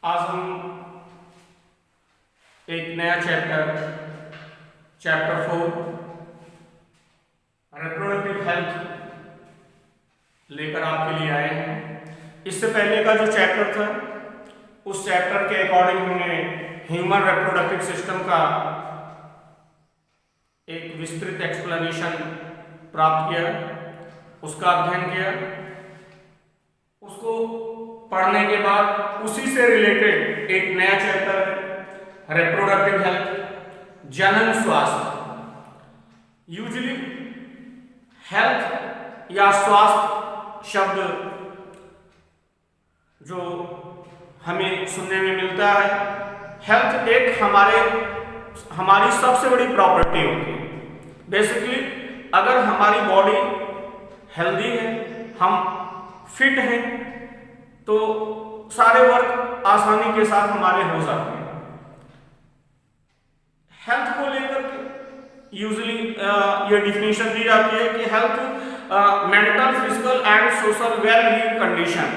आज हम एक नया चैप्टर 4 रिप्रोडक्टिव हेल्थ लेकर आपके लिए आए हैं। इससे पहले का जो चैप्टर था उस चैप्टर के अकॉर्डिंग हमने ह्यूमन रिप्रोडक्टिव सिस्टम का एक विस्तृत एक्सप्लेनेशन प्राप्त किया, उसका अध्ययन किया। उसको पढ़ने के बाद उसी से रिलेटेड एक नया चैप्टर रिप्रोडक्टिव हेल्थ, जनन स्वास्थ्य। यूजुअली हेल्थ या स्वास्थ्य शब्द जो हमें सुनने में मिलता है, हेल्थ एक हमारी सबसे बड़ी प्रॉपर्टी होती है। बेसिकली अगर हमारी बॉडी हेल्दी है, हम फिट हैं, तो सारे वर्क आसानी के साथ हमारे हो सकते हैं। हेल्थ को लेकर यूजुअली ये डिफिनेशन दी जाती है कि health mental, physical and social wellbeing condition,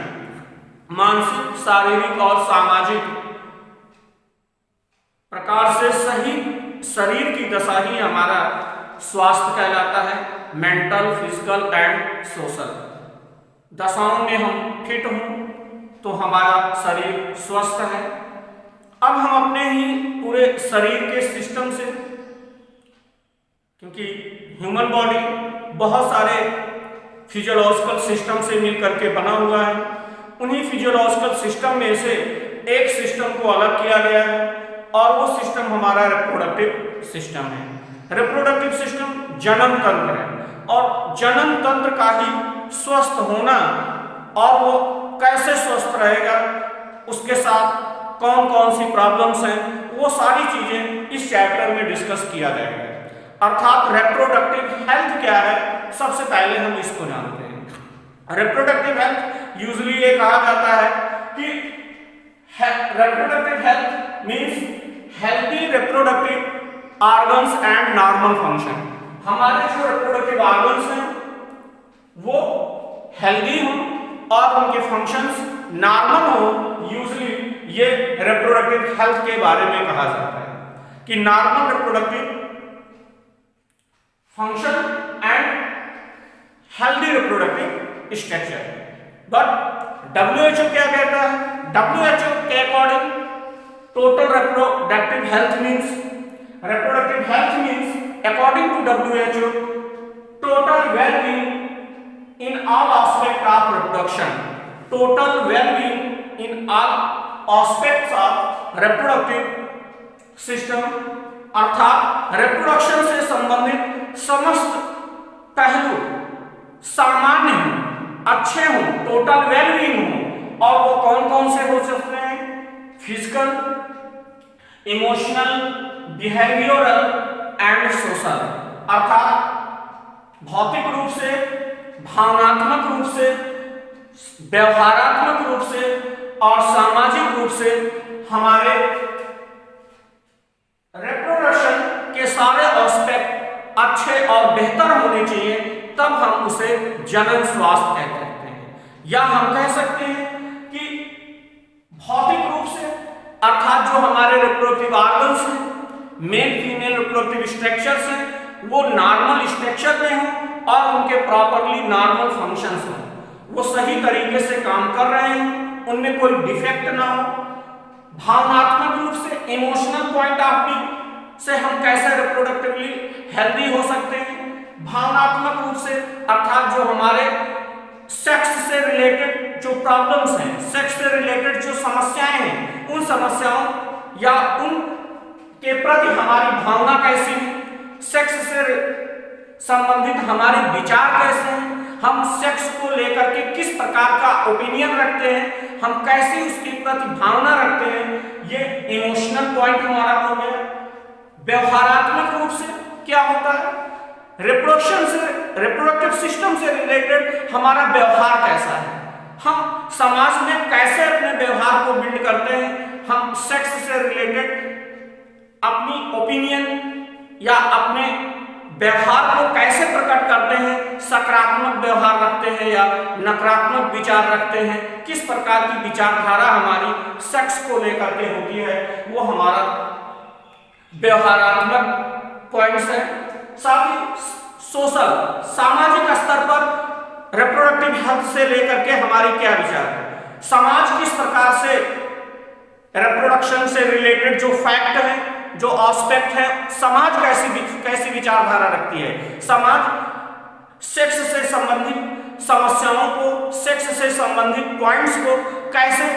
मानसिक, शारीरिक और सामाजिक प्रकार से सही शरीर की दशा ही हमारा स्वास्थ्य कहलाता है। मेंटल, फिजिकल एंड सोशल दशाओं में हम फिट हों तो हमारा शरीर स्वस्थ है। अब हम अपने ही पूरे शरीर के सिस्टम से, क्योंकि ह्यूमन बॉडी बहुत सारे फिजियोलॉजिकल सिस्टम से मिलकर के बना हुआ है, उन्हीं फिजियोलॉजिकल सिस्टम में से एक सिस्टम को अलग किया गया है और वो सिस्टम हमारा रिप्रोडक्टिव सिस्टम है। रिप्रोडक्टिव सिस्टम जनन तंत्र है और जनन तंत्र का ही स्वस्थ होना और वो कैसे स्वस्थ रहेगा, उसके साथ कौन कौन सी प्रॉब्लम्स हैं, वो सारी चीजें इस चैप्टर में डिस्कस किया जाएगा। अर्थात रिप्रोडक्टिव हेल्थ क्या है, सबसे पहले हम इसको जानते हैं। रिप्रोडक्टिव हेल्थ यूजुअली ये कहा जाता है कि reproductive health means healthy reproductive organs and normal function. हमारे जो रिप्रोडक्टिव ऑर्गन्स हैं वो हेल्दी हों और उनके फंक्शंस नॉर्मल हो। यूजुअली ये रिप्रोडक्टिव हेल्थ के बारे में कहा जाता है कि normal reproductive function and healthy reproductive structure. But WHO क्या कहता है? WHO के according total reproductive health means according to WHO total well-being in all aspects of reproduction, total well-being in all aspects of reproductive system, अर्थात reproduction से संबंधित समस्त पहलू सामान्य हों, अच्छे हों, टोटल वेलबीइंग हों। और वो कौन कौन से हो सकते हैं? Physical, emotional, behavioural and social, अर्थात भौतिक रूप से, भावनात्मक रूप से, व्यवहारात्मक रूप से और सामाजिक रूप से हमारे रिप्रोडक्शन के सारे एस्पेक्ट अच्छे और बेहतर होने चाहिए, तब हम उसे जनन स्वास्थ्य कह सकते हैं। या हम कह सकते हैं कि भौतिक रूप से, अर्थात जो हमारे रिप्रोडक्टिव ऑर्गन्स हैं, मेल फीमेल रिप्रोडक्टिव स्ट्रक्चर्स हैं, वो नॉर्मल स्ट्रक्चर में हों और उनके प्रॉपरली नॉर्मल फंक्शंस हों, वो सही तरीके से काम कर रहे हैं, उनमें कोई डिफेक्ट ना हो। भावनात्मक रूप से, इमोशनल पॉइंट ऑफ व्यू से हम कैसे रिप्रोडक्टिवली हेल्दी हो सकते हैं? भावनात्मक रूप से अर्थात जो हमारे सेक्स से रिलेटेड जो प्रॉब्लम्स हैं, सेक्स से रिलेटेड जो समस्याएं हैं, उन समस्याओं या उन के प्रति हमारी भावना कैसी है, सेक्स से संबंधित हमारे विचार कैसे हैं, हम सेक्स को लेकर के किस प्रकार का ओपिनियन रखते हैं, हम कैसे उसके प्रति भावना रखते हैं, ये इमोशनल पॉइंट हमारा हो गया। व्यवहारात्मक रूप से क्या होता है? रिप्रोडक्टिव सिस्टम से रिलेटेड हमारा व्यवहार कैसा है, हम समाज में कैसे अपने व्यवहार को बिल्ड करते हैं, हम सेक्स से रिलेटेड अपनी ओपिनियन या अपने व्यवहार को कैसे प्रकट करते हैं, सकारात्मक व्यवहार रखते हैं या नकारात्मक विचार रखते हैं, किस प्रकार की विचारधारा हमारी सेक्स को लेकर के होती है, वो हमारा व्यवहारात्मक पॉइंट्स है। साथ ही सोशल सामाजिक स्तर पर रिप्रोडक्टिव हेल्थ से लेकर के हमारी क्या विचार है, समाज किस प्रकार से रिप्रोडक्शन से रिलेटेड जो फैक्ट है, जो एस्पेक्ट है, समाज कैसी विचारधारा रखती है, समाज सेक्स से संबंधित समस्याओं को, सेक्स से संबंधित पॉइंट्स को कैसे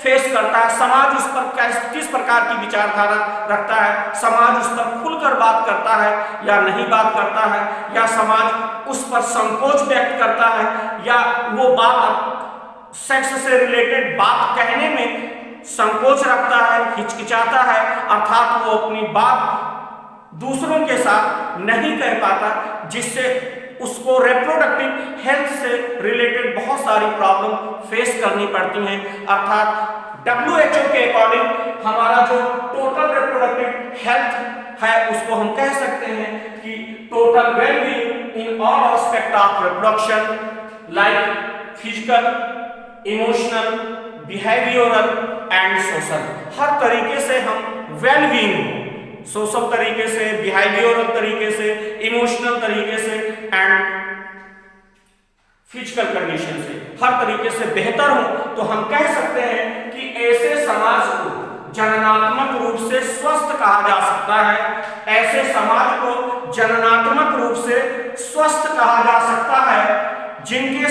फेस करता है, समाज उस पर किस प्रकार की विचारधारा रखता है, समाज उस पर खुलकर बात करता है या नहीं बात करता है, या समाज उस पर संकोच व्यक्त करता है, या वो बात सेक्स से रिलेटेड बात कहने में संकोच रखता है, हिचकिचाता है, अर्थात वो अपनी बात दूसरों के साथ नहीं कह पाता, जिससे उसको रिप्रोडक्टिव हेल्थ से रिलेटेड बहुत सारी प्रॉब्लम फेस करनी पड़ती हैं। अर्थात WHO के अकॉर्डिंग हमारा जो टोटल रिप्रोडक्टिव हेल्थ है उसको हम कह सकते हैं कि total wellbeing in all aspect of reproduction like physical, emotional, behavioural and social. हर तरीके से हम वेलबीइंग, सोशल तरीके से, बिहेवियरल तरीके से, इमोशनल तरीके से एंड फिजिकल कंडीशन से हर तरीके से बेहतर हो, तो हम कह सकते हैं कि ऐसे समाज को जननात्मक रूप से स्वस्थ कहा जा सकता है। ऐसे समाज को जननात्मक रूप से स्वस्थ कहा जा सकता है जिनके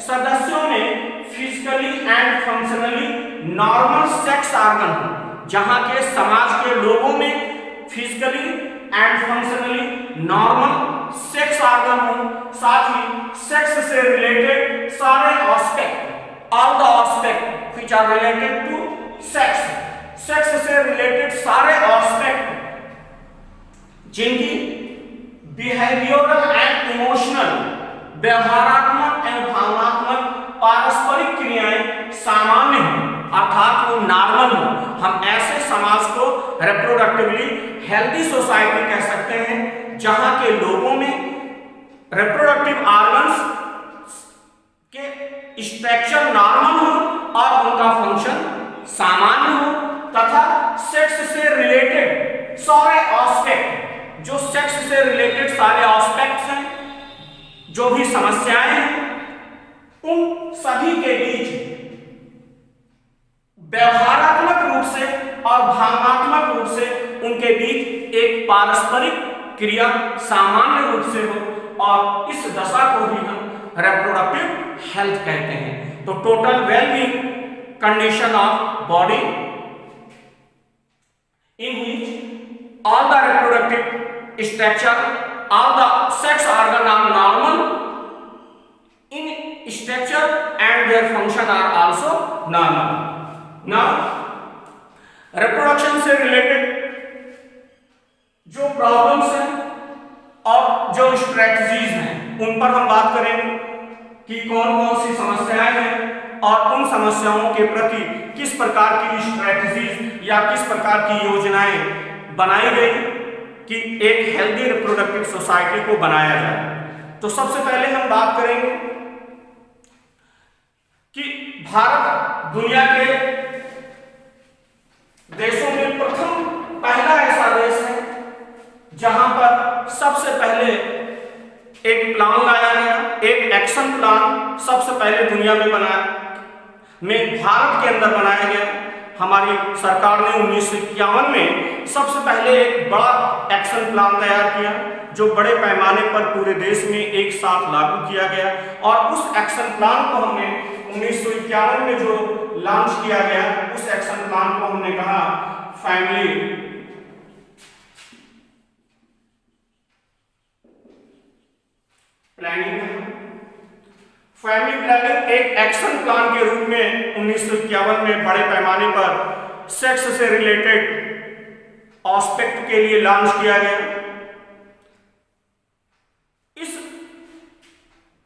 सदस्यों में physically and functionally normal sex organ हो, जहां के समाज के लोगों में physically and functionally normal sex organ हो, साथ ही सेक्स से रिलेटेड सारे aspect, all the aspect which are related to sex से रिलेटेड सारे एस्पेक्ट जिनकी बिहेवियरल एंड इमोशनल, व्यवहारात्मक एवं भावनात्मक पारस्परिक क्रियाएं सामान्य हो, अर्थात वो नॉर्मल हो, हम ऐसे समाज को रिप्रोडक्टिवली हेल्दी सोसाइटी कह सकते हैं, जहां के लोगों में रिप्रोडक्टिव ऑर्गन्स के स्ट्रक्चर नॉर्मल हो और उनका फंक्शन सामान्य हो, तथा सेक्स से रिलेटेड सारे एस्पेक्ट, जो सेक्स से रिलेटेड सारे एस्पेक्ट्स हैं, जो भी समस्याएं हैं, उन सभी के बीच व्यवहारात्मक रूप से और भावनात्मक रूप से उनके बीच एक पारस्परिक क्रिया सामान्य रूप से हो, और इस दशा को ही हम रिप्रोडक्टिव हेल्थ कहते हैं। तो total wellbeing condition of body in which all the reproductive structure, all the sex organ are normal in structure and their function are also normal. Now reproduction से रिलेटेड जो प्रॉब्लम्स हैं और जो strategies हैं उन पर हम बात करेंगे कि कौन कौन सी समस्याएं हैं और उन समस्याओं के प्रति किस प्रकार की स्ट्रेटजीज या किस प्रकार की योजनाएं बनाई गई कि एक हेल्दी रिप्रोडक्टिव सोसाइटी को बनाया जाए। तो सबसे पहले हम बात करेंगे कि भारत दुनिया के देशों में पहला ऐसा देश है जहां पर सबसे पहले एक प्लान लाया गया, एक एक्शन प्लान सबसे पहले दुनिया में भारत के अंदर बनाया गया। हमारी सरकार ने 1951 में सबसे पहले एक बड़ा एक्शन प्लान तैयार किया, जो बड़े पैमाने पर पूरे देश में एक साथ लागू किया गया, और उस एक्शन प्लान को हमने 1951 में जो लॉन्च किया गया, उस एक्शन प्लान को हमने कहा फैमिली प्लानिंग। फैमिली प्लानिंग एक एक्शन प्लान के रूप में 1951 में बड़े पैमाने पर सेक्स से रिलेटेड एस्पेक्ट के लिए लॉन्च किया गया। इस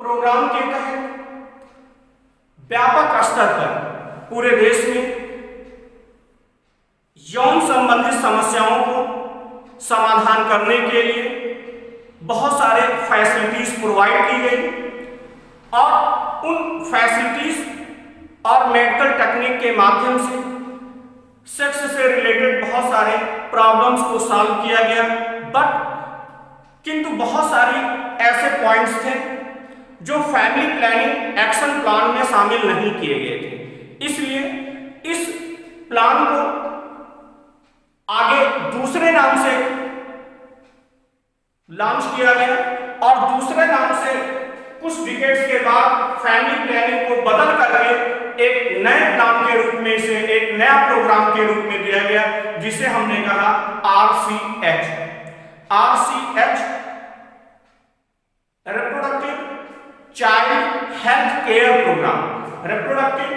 प्रोग्राम के तहत व्यापक स्तर पर पूरे देश में यौन संबंधित समस्याओं को समाधान करने के लिए बहुत सारे फैसिलिटीज प्रोवाइड की गई और उन फैसिलिटीज और मेडिकल टेक्निक के माध्यम से सेक्स से रिलेटेड बहुत सारे प्रॉब्लम्स को सॉल्व किया गया। बट किंतु बहुत सारी ऐसे पॉइंट्स थे जो फैमिली प्लानिंग एक्शन प्लान में शामिल नहीं किए गए थे, इसलिए इस प्लान को आगे दूसरे नाम से लॉन्च किया गया और दूसरे नाम से कुछ डिकेड्स के बाद फैमिली प्लानिंग को बदल करके एक नए प्लान के रूप में से एक नया प्रोग्राम के रूप में दिया गया, जिसे हमने कहा RCH। RCH reproductive child health care programme. Reproductive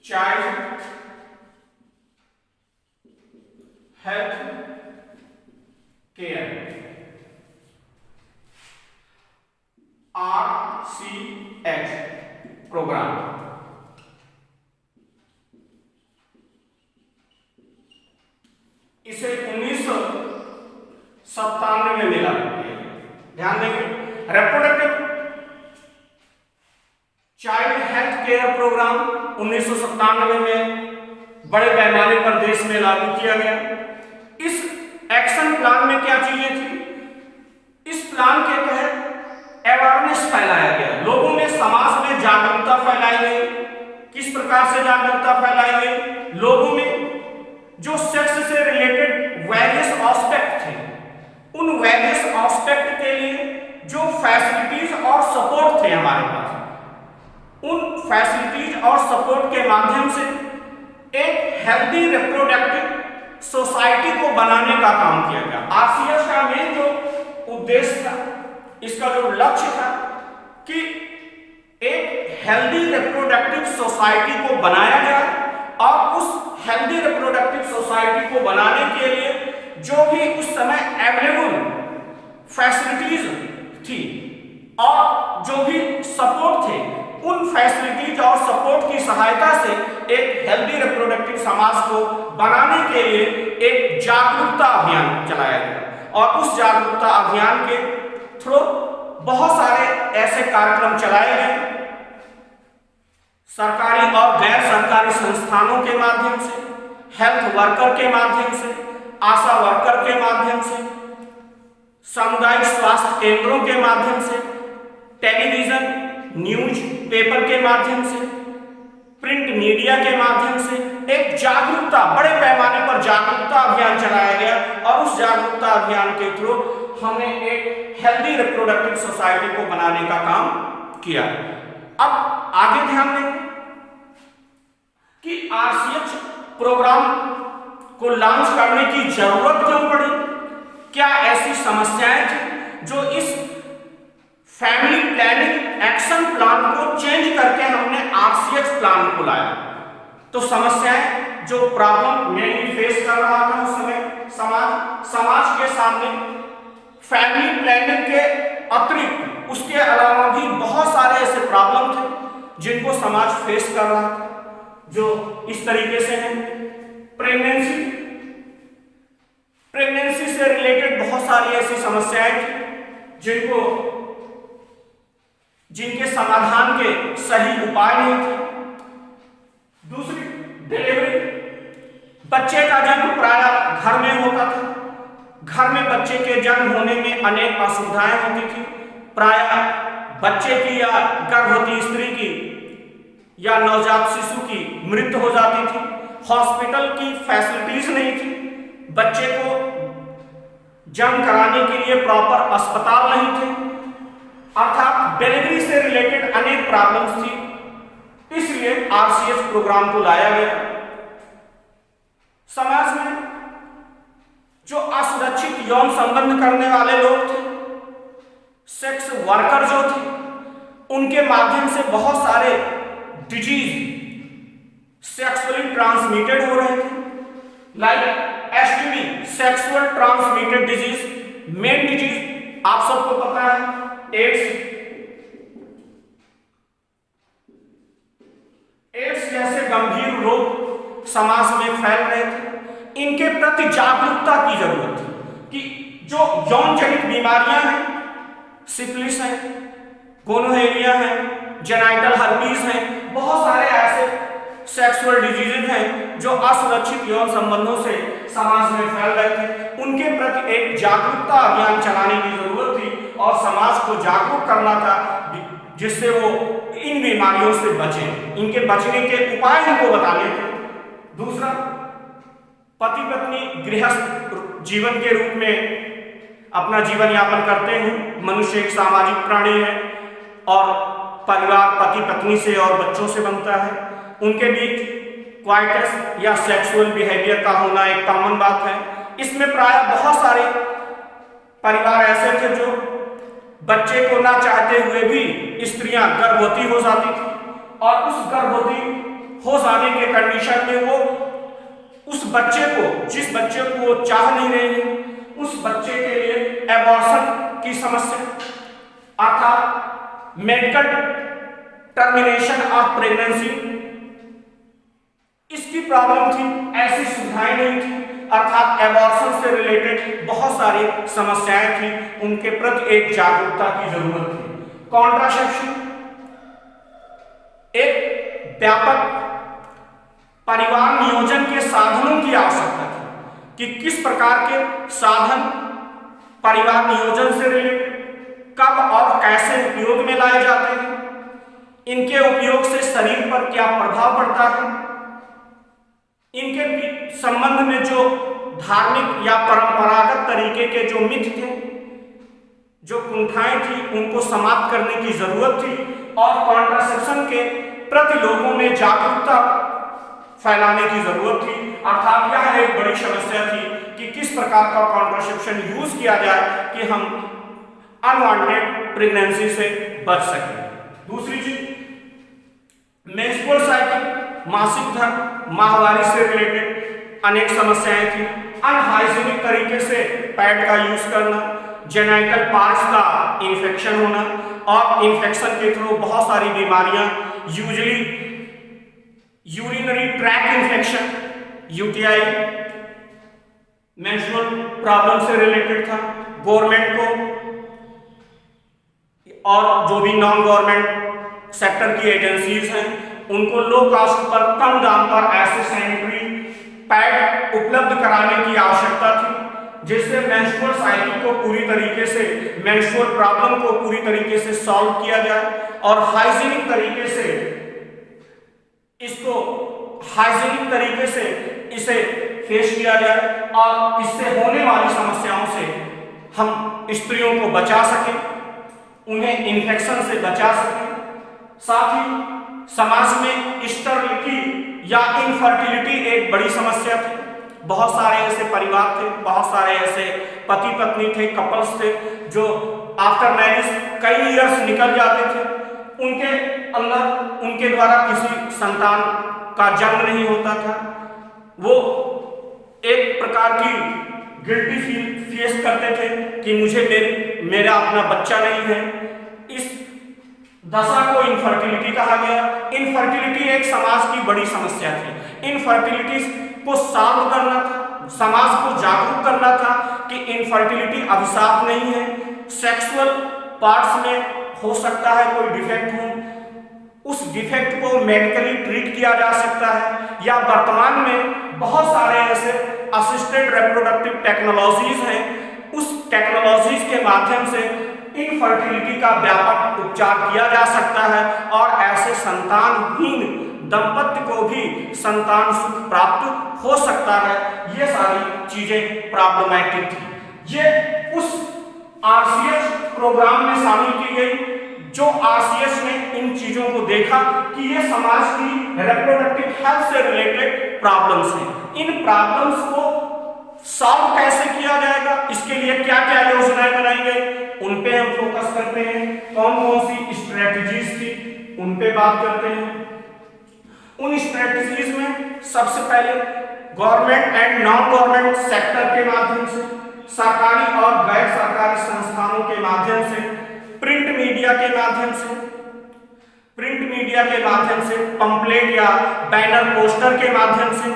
child health care RCH programme. इसे 1997 में मिला। ध्यान देंगे, reproductive child health care programme 1997 में बड़े पैमाने पर देश में लागू किया गया। इस एक्शन प्लान में क्या चीजें थी? इस प्लान के तहत अवेयरनेस फैलाया गया, लोगों में समाज में जागरूकता फैलाई गई। किस प्रकार से जागरूकता फैलाई गई? लोगों में जो सेक्स से रिलेटेड वेरियस एस्पेक्ट थे, उन वेरियस एस्पेक्ट के लिए जो फैसिलिटीज और सपोर्ट थे हमारे पास, उन फैसिलिटीज और सपोर्ट के माध्यम से एक हेल्दी रिप्रोडक्टिव सोसाइटी को बनाने का काम किया गया। RCH का मेन जो उद्देश्य था, इसका जो लक्ष्य था कि एक हेल्दी रिप्रोडक्टिव सोसाइटी को बनाया जाए और उस हेल्दी रिप्रोडक्टिव सोसाइटी को बनाने के लिए जो भी उस समय अवेलेबल फैसिलिटीज थी और जो भी सपोर्ट थे, उन फैसिलिटीज और सपोर्ट की सहायता से एक हेल्दी रिप्रोडक्टिव समाज को बनाने के लिए एक जागरूकता अभियान चलाया गया और उस जागरूकता अभियान के थ्रू बहुत सारे ऐसे कार्यक्रम चलाए गए। सरकारी और गैर सरकारी संस्थानों के माध्यम से, हेल्थ वर्कर के माध्यम से, आशा वर्कर के माध्यम से, सामुदायिक स्वास्थ्य केंद्रों के माध्यम से, टेलीविजन न्यूज पेपर के माध्यम से, प्रिंट मीडिया के माध्यम से एक जागरूकता, बड़े पैमाने पर जागरूकता अभियान चलाया गया और उस जागरूकता अभियान के थ्रू हमने एक हेल्दी रिप्रोडक्टिव सोसाइटी को बनाने का काम किया। अब आगे ध्यान दें कि RCH प्रोग्राम को लॉन्च करने की जरूरत क्यों पड़ी, क्या ऐसी समस्याएं थी जो इस फैमिली प्लानिंग एक्शन प्लान को चेंज करके हमने RCH प्लान को लाया। तो समस्याएं जो प्रॉब्लम मेनली फेस कर रहा था उस समय समाज के सामने, फैमिली प्लानिंग के अतिरिक्त उसके अलावा भी बहुत सारे ऐसे प्रॉब्लम थे जिनको समाज फेस कर रहा था, जो इस तरीके से हैं। प्रेगनेंसी से रिलेटेड बहुत सारी ऐसी समस्याएं थी जिनके समाधान के सही उपाय नहीं थे। दूसरी, डिलीवरी, बच्चे का जन्म प्राय घर में होता था। घर में बच्चे के जन्म होने में अनेक असुविधाएं होती थी। प्राय बच्चे की या गर्भवती स्त्री की या नवजात शिशु की मृत्यु हो जाती थी। हॉस्पिटल की फैसिलिटीज नहीं थी। बच्चे को जन्म कराने के लिए प्रॉपर अस्पताल नहीं थे, अर्थात डिलीवरी से रिलेटेड अनेक प्रॉब्लम्स थी। इसलिए RCH प्रोग्राम को लाया गया। समाज में जो असुरक्षित यौन संबंध करने वाले लोग थे, सेक्स वर्कर जो थे, उनके माध्यम से बहुत सारे डिजीज सेक्सुअली ट्रांसमिटेड हो रहे थे, like STD, sexual transmitted disease. Main disease आप सबको पता है, एड्स, ऐसे गंभीर रोग समाज में फैल रहे थे, इनके प्रति जागरूकता की जरूरत थी कि जो यौन जनित बीमारियां हैं, सिफिलिस है, गोनोहेरिया है, जेनाइटल हर्पीज है, बहुत सारे ऐसे सेक्सुअल डिजीजेज हैं जो असुरक्षित यौन संबंधों से समाज में फैल रहे थे, उनके प्रति एक जागरूकता अभियान चलाने की जरूरत थी और समाज को जागरूक करना था जिससे वो इन बीमारियों से बचें, इनके बचने के उपाय उनको बताने थे। दूसरा, पति पत्नी गृहस्थ जीवन के रूप में अपना जीवन यापन करते हैं। मनुष्य एक सामाजिक प्राणी है और परिवार पति पत्नी से और बच्चों से बनता है। उनके बीच क्वाइटस या सेक्सुअल बिहेवियर का होना एक कॉमन बात है। इसमें प्राय बहुत सारे परिवार ऐसे थे जो बच्चे को ना चाहते हुए भी स्त्रियां गर्भवती हो जाती थी और उस गर्भवती हो जाने के कंडीशन में वो उस बच्चे को, जिस बच्चे को वो चाह नहीं रही है, उस बच्चे के लिए एबॉर्शन की समस्या अर्थात मेडिकल टर्मिनेशन ऑफ प्रेगनेंसी, इसकी प्रॉब्लम थी। ऐसी सुविधाएं नहीं थी, अर्थात एबॉर्शन से रिलेटेड बहुत सारी समस्याएं थी, उनके प्रति एक जागरूकता की जरूरत थी। कॉन्ट्रासेप्शन एक व्यापक परिवार नियोजन के साधनों की आवश्यकता थी कि किस प्रकार के साधन परिवार नियोजन से रिलेटेड कब और कैसे उपयोग में लाए जाते हैं, इनके उपयोग से शरीर पर क्या प्रभाव पड़ता है, इनके संबंध में जो धार्मिक या परंपरागत तरीके के जो मिथ थे, जो कुंठाएं थी, उनको समाप्त करने की जरूरत थी और कॉन्ट्रासेप्शन के प्रति लोगों में जागरूकता फैलाने की जरूरत थी। अर्थात यह एक बड़ी समस्या थी कि किस प्रकार का कॉन्ट्रासेप्शन यूज किया जाए कि हम अनवांटेड प्रेगनेंसी से बच सकें। दूसरी चीज, मेंस्ट्रुअल साइकिल, मासिक धर्म, माहवारी से रिलेटेड अनेक समस्याएं थी। अनहाइजीनिक तरीके से पैड का यूज करना, जेनाइटल पार्ट्स का इन्फेक्शन होना और इन्फेक्शन के थ्रू बहुत सारी बीमारियां, usually urinary track infection, UTI, menstrual problem से रिलेटेड था। गवर्नमेंट को और जो भी नॉन गवर्नमेंट सेक्टर की एजेंसीज हैं, उनको लो कॉस्ट पर, कम दाम पर ऐसे सैनिटरी पैड उपलब्ध कराने की आवश्यकता थी जिससे मेंस्ट्रुअल साइकिल को पूरी तरीके से, मेंस्ट्रुअल प्रॉब्लम को पूरी तरीके से सॉल्व किया जाए और हाइजीनिक तरीके से इसको, हाइजीनिक तरीके से इसे फेस किया जाए और इससे होने वाली समस्याओं से हम स्त्रियों को बचा सकें, उन्हें इन्फेक्शन से बचा सकें। साथ ही समाज में स्टेरिलिटी या इनफर्टिलिटी एक बड़ी समस्या थी। बहुत सारे ऐसे परिवार थे, बहुत सारे ऐसे पति पत्नी थे, कपल्स थे जो आफ्टर मैरिज कई इयर्स निकल जाते थे, उनके अंदर उनके द्वारा किसी संतान का जन्म नहीं होता था। वो एक प्रकार की गिल्टी फील फेस करते थे कि मुझे मेरा अपना बच्चा नहीं है। इस दशा को इनफर्टिलिटी कहा गया। इनफर्टिलिटी एक समाज की बड़ी समस्या थी। इनफर्टिलिटी को सॉल्व करना था, समाज को जागरूक करना था कि इनफर्टिलिटी अभिशाप नहीं है। सेक्सुअल पार्ट्स में हो सकता है कोई डिफेक्ट हो, उस डिफेक्ट को मेडिकली ट्रीट किया जा सकता है, या वर्तमान में बहुत सारे ऐसे असिस्टेड रिप्रोडक्टिव टेक्नोलॉजीज हैं, उस टेक्नोलॉजीज के माध्यम से इनफर्टिलिटी का व्यापक उपचार किया जा सकता है और ऐसे संतानहीन दंपत्ति को भी संतान सुख प्राप्त हो सकता है। ये सारी चीजें प्रॉब्लमैटिक थी। ये उस आरसीएस प्रोग्राम में शामिल की गई जो आरसीएस ने इन चीजों को देखा कि ये समाज की रिप्रोडक्टिव हेल्थ से रिलेटेड प्रॉब्लम्स हैं। इन प्रॉब्लम्स को सॉल्व कैसे किया जाएगा, इसके लिए क्या क्या योजनाएं बनाई गई, उन पे हम फोकस करते हैं। कौन कौन सी स्ट्रेटजीज थी, उन पे बात करते हैं। उन स्ट्रेटजीज में सबसे पहले government and non government sector के माध्यम से, सरकारी और गैर सरकारी संस्थानों के माध्यम से, प्रिंट मीडिया के माध्यम से। प्रिंट मीडिया मीडिया के माध्यम से, पंपलेट या बैनर पोस्टर के माध्यम से,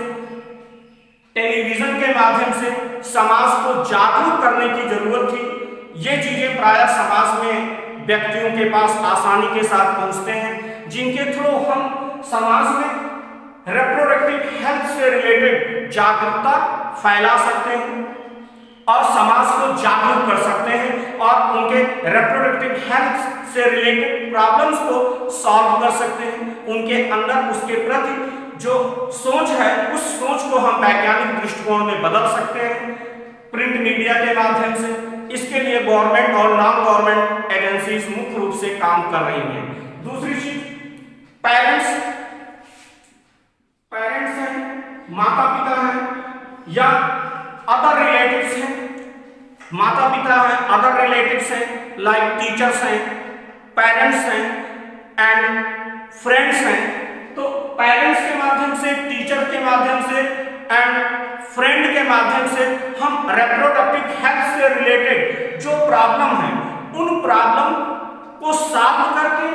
टेलीविजन के माध्यम से समाज को जागरूक करने की जरूरत थी। ये चीजें प्रायः समाज में व्यक्तियों के पास आसानी के साथ पहुंचते हैं, जिनके थ्रू हम समाज में रिप्रोडक्टिव हेल्थ से रिलेटेड जागरूकता फैला सकते हैं और समाज को जागरूक कर सकते हैं और उनके रिप्रोडक्टिव हेल्थ से रिलेटेड प्रॉब्लम्स को सॉल्व कर सकते हैं। उनके अंदर उसके प्रति जो सोच है, उस सोच को हम वैज्ञानिक दृष्टिकोण में बदल सकते हैं प्रिंट मीडिया के माध्यम से। इसके लिए गवर्नमेंट और नॉन गवर्नमेंट एजेंसीज मुख्य रूप से काम कर रही हैं। दूसरी चीज, पेरेंट्स हैं, माता पिता हैं या अदर रिलेटिव्स हैं, माता पिता हैं, अदर रिलेटिव्स हैं, लाइक टीचर्स हैं, पेरेंट्स हैं एंड फ्रेंड्स हैं। तो पेरेंट्स के माध्यम से, टीचर के माध्यम से एंड फ्रेंड के माध्यम से हम रिप्रोडक्टिव हेल्थ से रिलेटेड जो प्रॉब्लम है, उन प्रॉब्लम को सॉल्व करके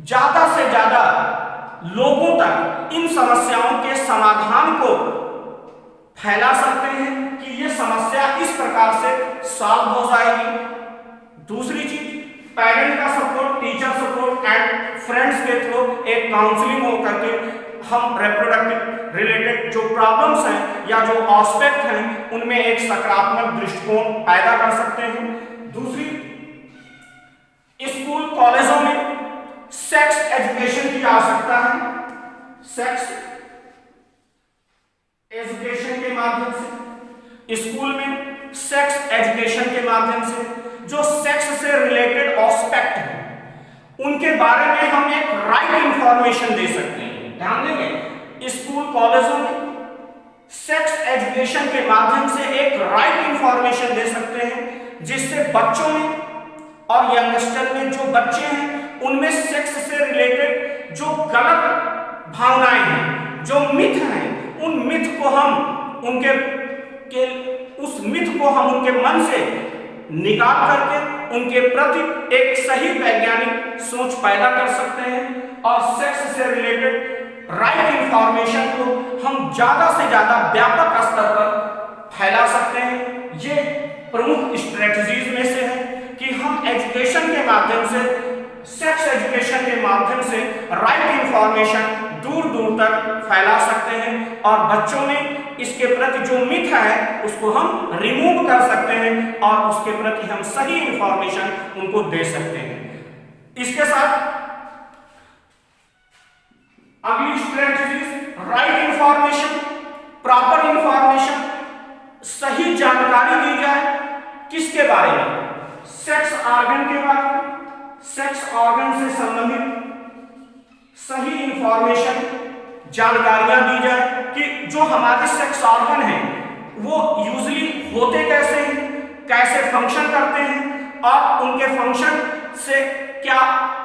ज्यादा से ज्यादा लोगों तक इन समस्याओं के समाधान को फैला सकते हैं कि ये समस्या इस प्रकार से सॉल्व हो जाएगी। दूसरी चीज, पेरेंट का support, teacher support and friends के थ्रू एक काउंसलिंग हो करके हम रिप्रोडक्टिव रिलेटेड जो प्रॉब्लम्स हैं या जो एस्पेक्ट हैं, उनमें एक सकारात्मक दृष्टिकोण पैदा कर सकते हैं। दूसरी, स्कूल कॉलेजों में सेक्स एजुकेशन की आवश्यकता है। सेक्स एजुकेशन के माध्यम से, स्कूल में सेक्स एजुकेशन के माध्यम से जो सेक्स से रिलेटेड एस्पेक्ट है, उनके बारे में हम एक राइट इंफॉर्मेशन दे सकते हैं। ध्यान देंगे, स्कूल कॉलेजों में सेक्स एजुकेशन के माध्यम से एक राइट इंफॉर्मेशन दे सकते हैं, जिससे बच्चों में और यंगस्टर में जो बच्चे हैं, उनमें सेक्स से रिलेटेड जो गलत भावनाएं हैं, जो मिथ हैं, उन मिथ को हम उनके मन से निकाल करके उनके प्रति एक सही वैज्ञानिक सोच पैदा कर सकते हैं और सेक्स से रिलेटेड राइट इंफॉर्मेशन को हम ज्यादा से ज्यादा व्यापक स्तर पर फैला सकते हैं। ये प्रमुख स्ट्रेटजीज में से है कि हम एजुकेशन के माध्यम से, सेक्स एजुकेशन के माध्यम से राइट इंफॉर्मेशन दूर दूर तक फैला सकते हैं और बच्चों में इसके प्रति जो मिथ है उसको हम रिमूव कर सकते हैं और उसके प्रति हम सही इंफॉर्मेशन उनको दे सकते हैं। इसके साथ अगली strategies, right information, proper information, सही जानकारी दी जाए। किसके बारे में? सेक्स ऑर्गन के बारे में। सेक्स ऑर्गन से संबंधित सही इंफॉर्मेशन, जानकारियां दी जाए कि जो हमारे सेक्स ऑर्गन हैं वो यूजुअली होते कैसे हैं, कैसे फंक्शन करते हैं और उनके फंक्शन से क्या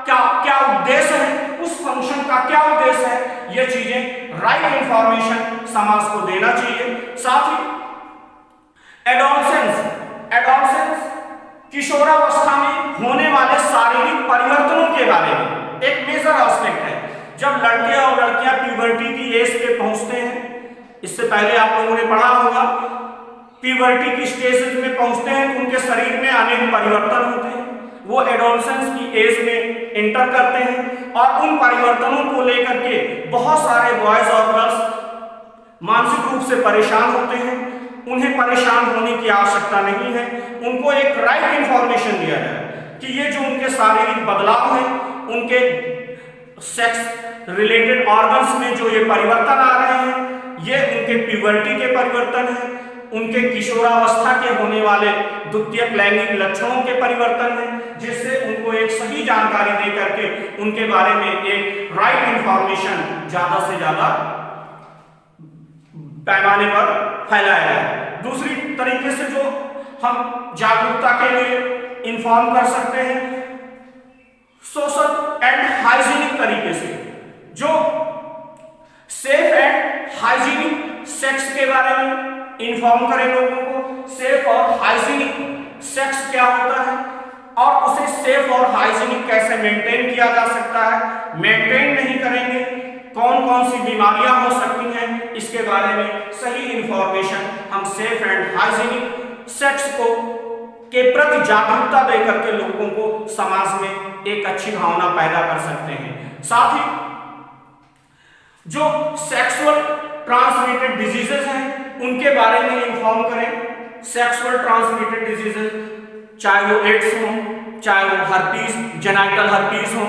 क्या क्या उद्देश्य है, उस फंक्शन का क्या उद्देश्य है, ये चीजें राइट इंफॉर्मेशन समाज को देना चाहिए। साथ ही एडोलसेंस किशोरावस्था में होने वाले शारीरिक परिवर्तनों के बारे में एक मेजर एस्पेक्ट है। जब लड़के और लड़कियां प्यूबर्टी की एज पे पहुंचते हैं, इससे पहले आप लोगों ने पढ़ा होगा, प्यूबर्टी की स्टेज में पहुंचते हैं तो उनके शरीर में अनेक परिवर्तन होते हैं। वो एडोलसेंस की एज में इंटर करते हैं और उन परिवर्तनों को लेकर के बहुत सारे बॉयज और गर्ल्स मानसिक रूप से परेशान होते हैं। उन्हें परेशान होने की आवश्यकता नहीं है, उनको एक राइट इंफॉर्मेशन दिया जाए कि ये जो उनके शारीरिक बदलाव हैं, उनके सेक्स रिलेटेड ऑर्गन्स में जो ये परिवर्तन आ रहे हैं, ये उनके प्यूबर्टी के परिवर्तन हैं, उनके किशोरावस्था के होने वाले द्वितीयक लैंगिक लक्षणों के परिवर्तन हैं, जिससे उनको एक सही जानकारी दे करके उनके बारे में एक राइट इंफॉर्मेशन ज्यादा से ज्यादा पैमाने पर फैलाया जाए। दूसरी तरीके से जो हम जागरूकता के लिए इन्फॉर्म कर सकते हैं, सोशल एंड हाइजीनिक तरीके से, जो सेफ एंड हाइजीनिक सेक्स के बारे में इन्फॉर्म करें लोगों को। सेफ और हाइजीनिक सेक्स क्या होता है और उसे सेफ और हाइजीनिक कैसे मेंटेन किया जा सकता है, मेंटेन नहीं करेंगे कौन कौन सी बीमारियां हो सकती हैं, इसके बारे में सही इंफॉर्मेशन हम सेफ एंड हाइजीनिक सेक्स को के प्रति जागरूकता देकर के लोगों को समाज में एक अच्छी भावना पैदा कर सकते हैं। साथ ही जो सेक्सुअल ट्रांसमिटेड डिजीजेस हैं उनके बारे में इंफॉर्म करें। सेक्सुअल ट्रांसमिटेड डिजीजेस चाहे वो एड्स हो, चाहे वो हर्पीज, जेनाइटल हर्पीज हो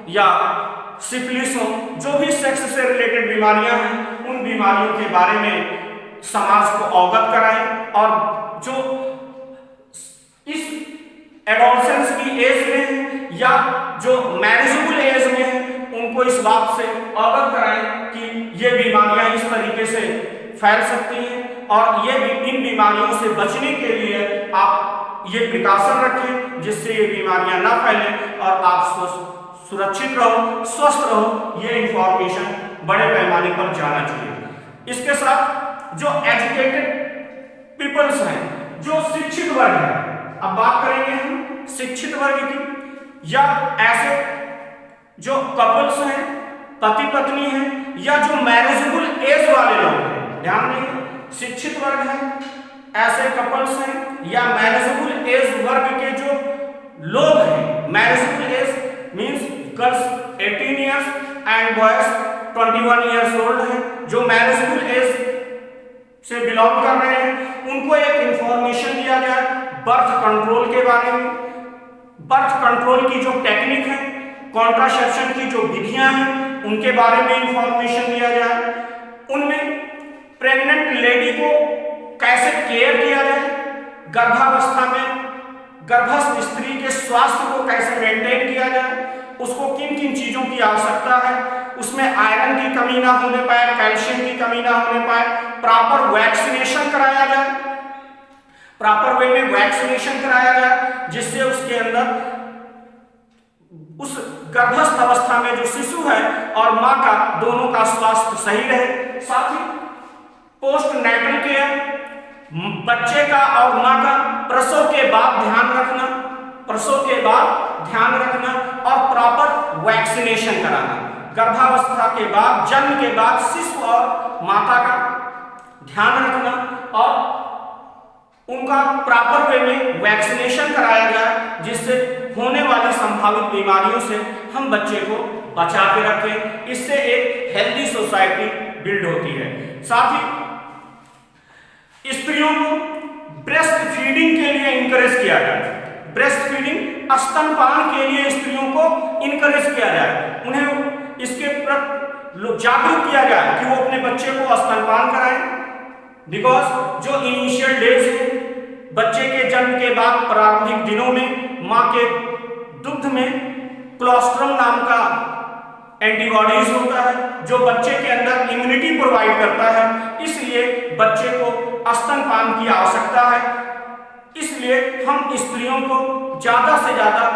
या सिफिलिस हो, जो भी सेक्स से रिलेटेड बीमारियां हैं उन बीमारियों के बारे में समाज को अवगत कराएं और जो इस एडोलसेंस की एज में है या जो मैरिजेबल एज में है उनको इस बात से अवगत कराएं कि ये बीमारियां इस तरीके से फैल सकती हैं और ये इन बीमारियों से बचने के लिए आप ये प्रिकॉशन रखें जिससे ये बीमारियां ना फैलें और आप सुरक्षित रहो, स्वस्थ रहो। ये इंफॉर्मेशन बड़े पैमाने पर जाना चाहिए। इसके साथ जो एजुकेटेड पीपल्स हैं, जो शिक्षित वर्ग है, अब बात करेंगे हम शिक्षित वर्ग की, या ऐसे जो कपल्स हैं, पति पत्नी हैं, या जो मैरिजेबल एज वाले लोग हैं, ध्यान देंगे शिक्षित वर्ग है, ऐसे कपल्स हैं या मैरिजेबल एज वर्ग के जो लोग हैं, marriageable age means girls 18 years and boys 21 years old हैं, जो मैरिजेबल एज से बिलोंग कर रहे हैं, उनको एक इंफॉर्मेशन दिया जाए बर्थ कंट्रोल के बारे में, बर्थ कंट्रोल की जो टेक्निक है, कॉन्ट्रासेप्शन की जो विधियां हैं उनके बारे में इंफॉर्मेशन दिया जाए, उनमें प्रेग्नेंट लेडी को कैसे केयर किया जाए, गर्भावस्था में गर्भस्थ स्त्री के स्वास्थ्य को कैसे मेंटेन किया जाए, उसको किन किन चीजों की आवश्यकता है, उसमें आयरन की कमी ना होने पाए, कैल्शियम की कमी ना होने पाए, प्रॉपर वैक्सीनेशन कराया जाए, प्रॉपर वे में वैक्सीनेशन कराया जाए जिससे उसके अंदर उस गर्भस्थ अवस्था में जो शिशु है और मां का दोनों का स्वास्थ्य सही रहे। साथ ही पोस्ट नेटल केयर, बच्चे का और मां का प्रसव के बाद ध्यान रखना, प्रसव के बाद ध्यान रखना और प्रॉपर वैक्सीनेशन कराना, गर्भावस्था के बाद, जन्म के बाद शिशु और माता का ध्यान रखना और उनका प्रॉपर वे में वैक्सीनेशन कराया जाए जिससे होने वाली संभावित बीमारियों से हम बच्चे को बचा के रखें। इससे एक हेल्दी सोसाइटी बिल्ड होती है। साथ ही स्त्रियों को ब्रेस्ट फीडिंग के लिए इंकरेज किया जाए, ब्रेस्ट फीडिंग स्तनपान के लिए स्त्रियों को इंकरेज किया जाए, उन्हें इसके प्रति जागरूक किया जाए कि वो अपने बच्चे को स्तनपान कराएं। बिकॉज जो इनिशियल डेज है बच्चे के जन्म के बाद प्रारंभिक दिनों में मां के दुग्ध में क्लोस्ट्रम नाम का एंटीबॉडीज होता है जो बच्चे के अंदर इम्यूनिटी प्रोवाइड करता है, इसलिए बच्चे को स्तनपान की आवश्यकता है। इसलिए हम स्त्रियों को ज्यादा से ज्यादा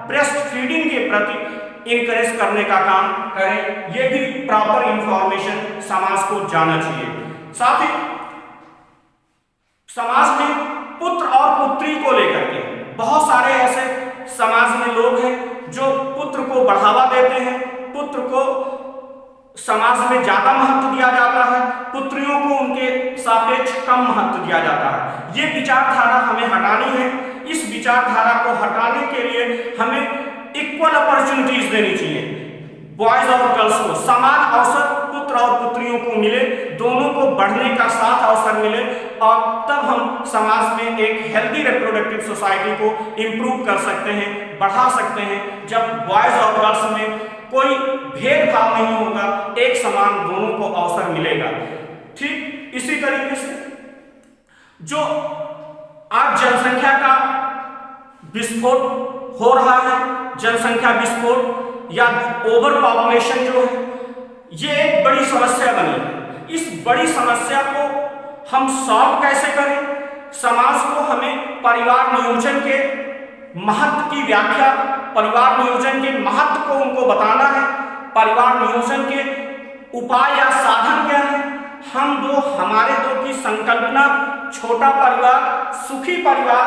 ब्रेस्ट फीडिंग के प्रति इंकरेज करने का काम करें। यह भी प्रॉपर इंफॉर्मेशन समाज को जाना चाहिए। साथ ही समाज में पुत्र और पुत्री को लेकर के बहुत सारे ऐसे समाज में लोग हैं जो पुत्र को बढ़ावा देते हैं, पुत्र को समाज में ज्यादा महत्व दिया जाता है, पुत्रियों को उनके सापेक्ष कम महत्व दिया जाता है। ये विचारधारा हमें हटानी है। इस विचारधारा को हटाने के लिए हमें इक्वल अपॉर्चुनिटीज देनी चाहिए। बॉयज और गर्ल्स को समान अवसर पुत्र और पुत्रियों को मिले, दोनों को बढ़ने का साथ अवसर मिले और तब हम समाज में एक हेल्दी रिप्रोडक्टिव सोसाइटी को इंप्रूव कर सकते हैं, बढ़ा सकते हैं। जब बॉयज और गर्ल्स में कोई भेदभाव नहीं होगा, एक समान दोनों को अवसर मिलेगा। ठीक इसी तरीके से जो आज जनसंख्या का विस्फोट हो रहा है, जनसंख्या विस्फोट या ओवर पॉपुलेशन जो है, ये एक बड़ी समस्या बनी है। इस बड़ी समस्या को हम सॉल्व कैसे करें? समाज को हमें परिवार नियोजन के महत्व की व्याख्या, परिवार नियोजन के महत्व को उनको बताना है। परिवार नियोजन के उपाय या साधन क्या है? हमारे दो की संकल्पना छोटा परिवार, सुखी परिवार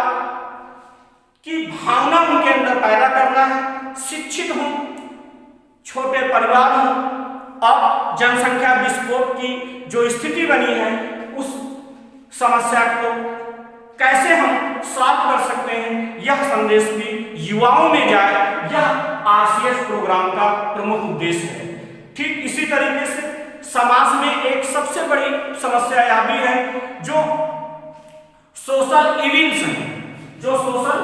की भावना उनके अंदर पैदा करना है, शिक्षित हों, छोटे परिवार हों और जनसंख्या विस्फोट की जो स्थिति बनी है उस समस्या को कैसे हम सॉल्व कर सकते हैं, यह संदेश भी युवाओं में जाए, यह आरसीएस प्रोग्राम का प्रमुख उद्देश्य है। ठीक इसी तरीके से समाज में एक सबसे बड़ी समस्या यह भी है जो सोशल इविल्स हैं, जो सोशल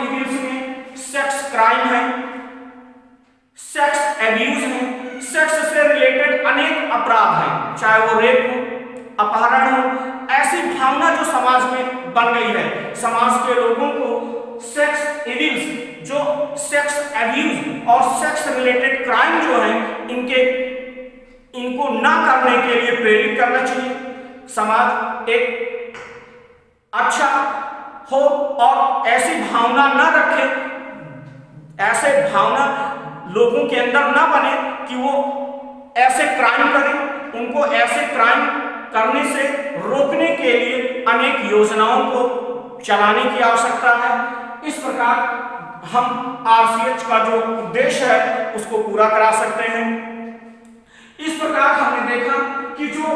इविल्स में सेक्स क्राइम है, सेक्स एब्यूज है, सेक्स से रिलेटेड अनेक अपराध हैं, चाहे वो रेप हो, अपहरण हो। ऐसी भावना जो समाज में बन गई है, समाज के लोगों को सेक्स इविल्स, जो सेक्स एब्यूज और सेक्स रिलेटेड क्राइम जो है इनको ना करने के लिए प्रेरित करना चाहिए। समाज एक अच्छा हो और ऐसी भावना ना रखे, ऐसे भावना लोगों के अंदर ना बने कि वो ऐसे क्राइम करें। उनको ऐसे क्राइम करने से रोकने के लिए अनेक योजनाओं को चलाने की आवश्यकता है। इस प्रकार हम आरसीएच का जो उद्देश्य है उसको पूरा करा सकते हैं। इस प्रकार हमने देखा कि जो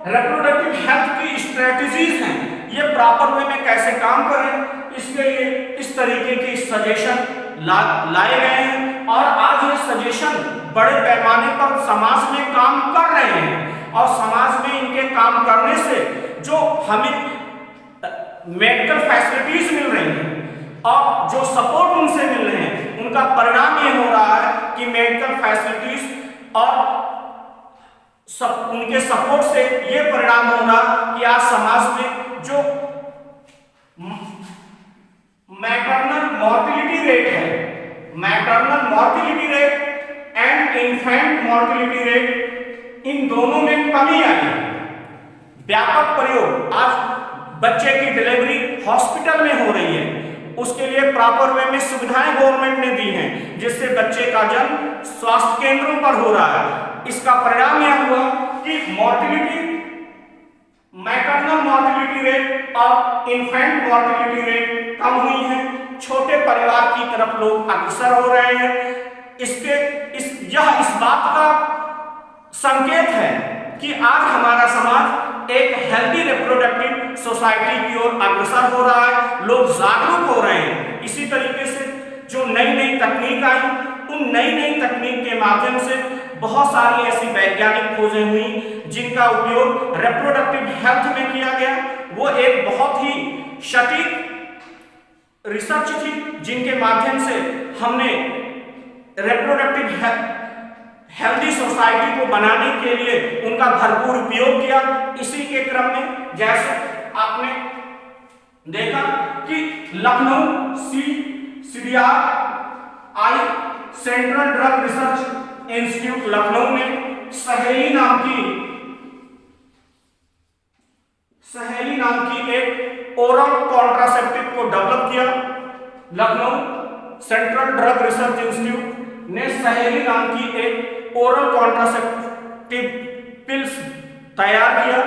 रिप्रोडक्टिव हेल्थ की स्ट्रेटजीज हैं ये प्रॉपर वे में कैसे काम करें, इसके लिए इस तरीके के सजेशन लाए गए हैं और आज ये सजेशन बड़े पैमाने पर समाज में काम कर रहे हैं और समाज में इनके काम करने से जो हमें मेडिकल फैसिलिटीज मिल रही हैं और जो सपोर्ट उनसे मिल रहे हैं उनका परिणाम ये हो रहा है कि मेडिकल फैसिलिटीज और उनके सपोर्ट से ये परिणाम हो रहा कि आज समाज में जो मैटरनल मॉर्टिलिटी रेट है, maternal mortality rate and infant mortality rate, इन दोनों में कमी आई है। व्यापक प्रयोग, आज बच्चे की डिलीवरी हॉस्पिटल में हो रही है, उसके लिए प्रॉपर वे में सुविधाएं गवर्नमेंट ने दी हैं जिससे बच्चे का जन्म स्वास्थ्य केंद्रों पर हो रहा है। इसका परिणाम यह हुआ कि मॉर्टिलिटी, मैटरनल मॉर्टिलिटी रेट और इन्फेंट मॉर्टिलिटी रेट कम हुई है। छोटे परिवार की तरफ लोग अग्रसर हो रहे हैं। यह इस बात का संकेत है कि आज हमारा समाज एक हेल्दी रिप्रोडक्टिव सोसाइटी की ओर अग्रसर हो रहा है, लोग जागरूक हो रहे हैं। इसी तरीके से जो नई नई तकनीक आई, उन नई नई तकनीक के माध्यम से बहुत सारी ऐसी वैज्ञानिक खोजें हुई जिनका उपयोग रिप्रोडक्टिव हेल्थ में किया गया। वो एक बहुत ही सटीक रिसर्च थी जिनके माध्यम से हमने रिप्रोडक्टिव हेल्दी सोसाइटी को बनाने के लिए उनका भरपूर उपयोग किया। इसी के क्रम में जैसे आपने देखा कि Lucknow CDRI central drug research institute Lucknow ने सहेली नाम की एक ओरल कॉन्ट्रासेप्टिव को डेवलप किया। Lucknow central drug research institute ने सहेली नाम की एक ओरल कॉन्ट्रासेप्टिव पिल्स तैयार किया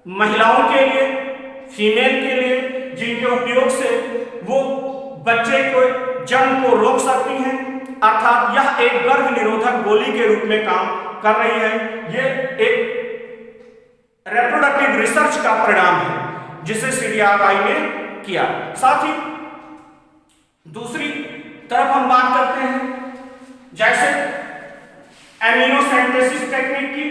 महिलाओं के लिए, फीमेल के लिए, जिनके उपयोग से वो बच्चे को जन्म को रोक सकती हैं, अर्थात यह एक गर्भ निरोधक गोली के रूप में काम कर रही है। यह एक रिप्रोडक्टिव रिसर्च का परिणाम है जिसे CDRI ने किया। साथ ही दूसरी तरफ हम बात करते हैं जैसे एमिनोसेंटेसिस टेक्निक की।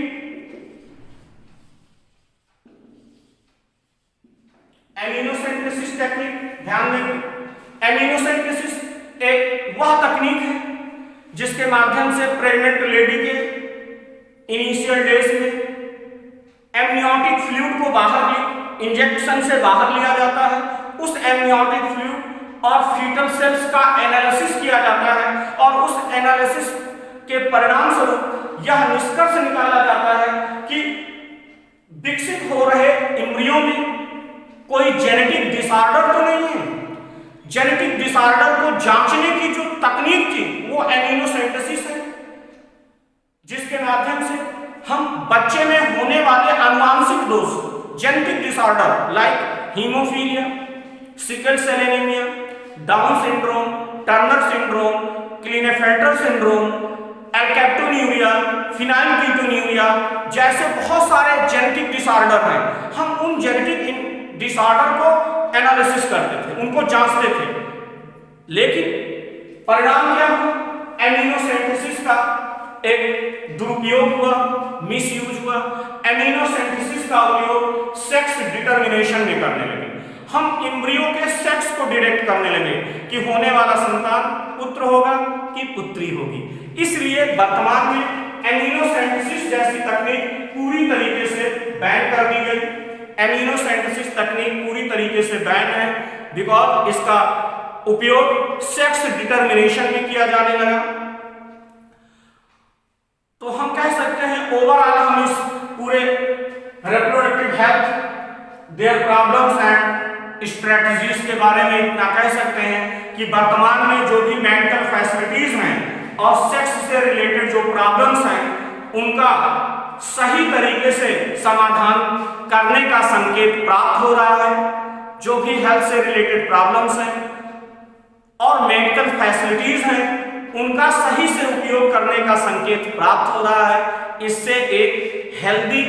एमिनोसेंटेसिस टेक्निक, ध्यान दें, एमिनोसेंटेसिस एक वह तकनीक है जिसके माध्यम से प्रेग्नेंट लेडी के इनिशियल डेज में एमनियोटिक फ्लूइड को बाहर इंजेक्शन से बाहर लिया जाता है। उस एमनियोटिक फ्लूइड और फीटल सेल्स का एनालिसिस किया जाता है और उस एनालिसिस के परिणाम स्वरूप यह निष्कर्ष निकाला जाता है कि विकसित हो रहे एम्ब्रियो में कोई जेनेटिक डिसऑर्डर तो नहीं है। जेनेटिक डिसऑर्डर को जांचने की जो तकनीक थी वो एमिनोसेंटेसिस है, जिसके माध्यम से हम बच्चे में होने वाले आनुवांशिक दोष, genetic disorder like haemophilia, sickle cell anaemia, Down syndrome, Turner syndrome, Klinefelter syndrome, alkaptonuria, phenylketonuria जैसे बहुत सारे जेनेटिक डिसऑर्डर हैं। हम उन जेनेटिक डिसऑर्डर को एनालिसिस करते थे, उनको जांचते थे, लेकिन परिणाम क्या हुआ? एमिनोसेंथेसिस का एक दुरुपयोग हुआ, मिसयूज हुआ। एमिनोसेंथेसिस का उपयोग सेक्स डिटर्मिनेशन में करने लगे। हम एम्ब्रियो के सेक्स को डिटेक्ट करने लगे कि होने वाला संतान पुत्र होगा कि पुत्री होगी। इसलिए वर्तमान में एमिनोसेंथेसिस जैसी तकनीक पूरी तरीके से बैन कर दी गई। एमिनोसेंथेसिस तकनीक पूरी तरीके से बैन है बिकॉज इसका उपयोग सेक्स डिटर्मिनेशन में किया जाने लगा। तो हम कह सकते हैं ओवरऑल हम इस पूरे reproductive health, their problems and strategies के बारे में इतना कह सकते हैं कि वर्तमान में जो भी मेडिकल फैसिलिटीज हैं और सेक्स से रिलेटेड जो प्रॉब्लम्स हैं उनका सही तरीके से समाधान करने का संकेत प्राप्त हो रहा है। जो भी हेल्थ से रिलेटेड प्रॉब्लम्स हैं और मेडिकल फैसिलिटीज हैं उनका सही से उपयोग करने का संकेत प्राप्त हो रहा है। इससे एक हेल्दी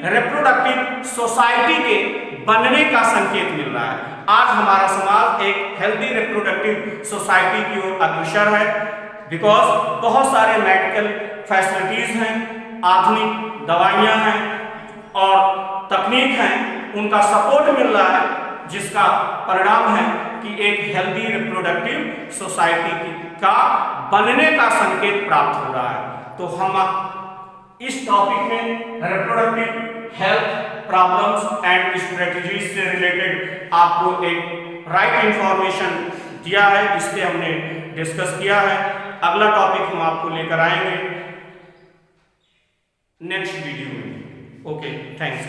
रिप्रोडक्टिव सोसाइटी के बनने का संकेत मिल रहा है। आज हमारा समाज एक हेल्दी रिप्रोडक्टिव सोसाइटी की ओर अग्रसर है बिकॉज बहुत सारे मेडिकल फैसिलिटीज हैं, आधुनिक दवाइयां हैं और तकनीक हैं, उनका सपोर्ट मिल रहा है, जिसका परिणाम है कि एक हेल्दी रिप्रोडक्टिव सोसाइटी का बनने का संकेत प्राप्त हो रहा है। तो हम इस टॉपिक में reproductive health problems and strategies से रिलेटेड आपको एक राइट इंफॉर्मेशन दिया है, इससे हमने डिस्कस किया है। अगला टॉपिक हम आपको लेकर आएंगे नेक्स्ट वीडियो में। Okay, thanks.